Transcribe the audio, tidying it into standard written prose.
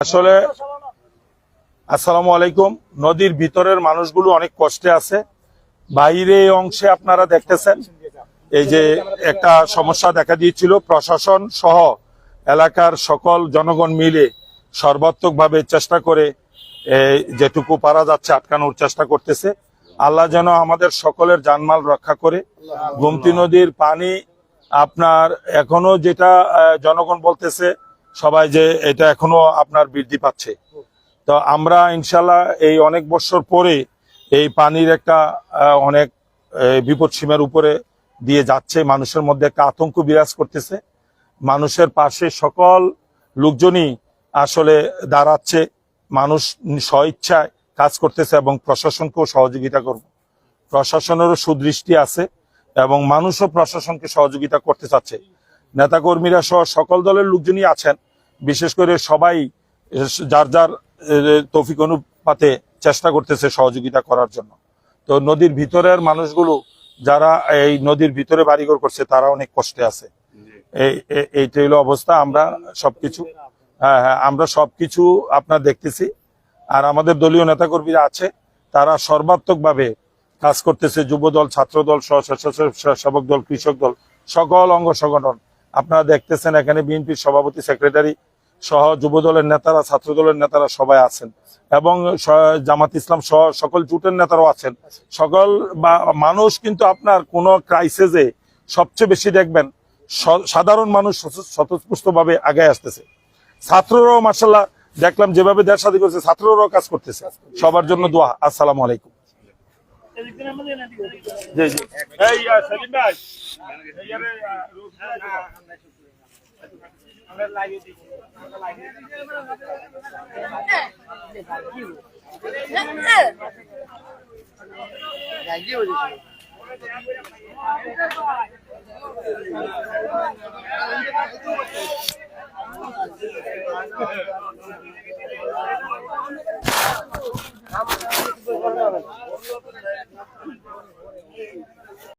আসলে আসসালামু আলাইকুম। নদীর ভিতরের মানুষগুলো অনেক কষ্টে আছে। বাইরে অংশে আপনারা দেখতেছেন এই যে একটা সমস্যা দেখা দিয়েছিল, প্রশাসন সহ এলাকার সকল জনগণ মিলে সর্বাত্মকভাবে চেষ্টা করে যেটুকু পারা যাচ্ছে আটকানোর চেষ্টা করতেছে। আল্লাহ যেন আমাদের সকলের জানমাল রক্ষা করে। গোমতী নদীর পানি আপনার এখনো যেটা জনগণ বলতেছে সবাই যে এটা এখনো আপনার বৃদ্ধি পাচ্ছে। তো আমরা ইনশাল্লাহ এই অনেক বছর পরে এই পানির একটা অনেক বিপদ সীমার উপরে দিয়ে যাচ্ছে। মানুষের মধ্যে একটা আতঙ্ক বিরাজ করতেছে। মানুষের পাশে সকল লোকজনই আসলে দাঁড়াচ্ছে, মানুষ স্বইচ্ছায় কাজ করতেছে এবং প্রশাসনকেও সহযোগিতা করব। প্রশাসনেরও সুদৃষ্টি আছে এবং মানুষও প্রশাসনকে সহযোগিতা করতে চাচ্ছে। নেতাকর্মীরা সহ সকল দলের লোকজনই আছেন, বিশেষ করে সবাই যার যার তৌফিক অনুপাতে চেষ্টা করতেছে সহযোগিতা করার জন্য। তো নদীর ভিতরের মানুষগুলো যারা এই নদীর ভিতরে বাড়িঘর করছে তারা অনেক কষ্টে আছে। এইটা হলো অবস্থা। আমরা সবকিছু আপনার দেখতেছি। আর আমাদের দলীয় নেতাকর্মীরা আছে, তারা সর্বাত্মকভাবে কাজ করতেছে। যুবদল, ছাত্রদল, স্বেচ্ছাসেবক দল, কৃষক দল, সকল অঙ্গ সংগঠন আপনারা দেখতেছেন। এখানে বিএনপির সভাপতি, সেক্রেটারি সহ যুবদলের নেতারা, ছাত্রদলের নেতারা সবাই আছেন এবং জামাত ইসলাম সহ সকল জোটের নেতারাও আছেন। সকল মানুষ কিন্তু আপনার কোন ক্রাইসিসে সবচেয়ে বেশি দেখবেন সাধারণ মানুষ স্বতঃস্ফূর্তভাবে আগে আসতেছে। ছাত্ররাও মার্শাল্লাহ দেখলাম যেভাবে দেশ স্বাধীন করছে, ছাত্ররাও কাজ করতেছে। সবার জন্য দোয়া। আসসালামু আলাইকুম।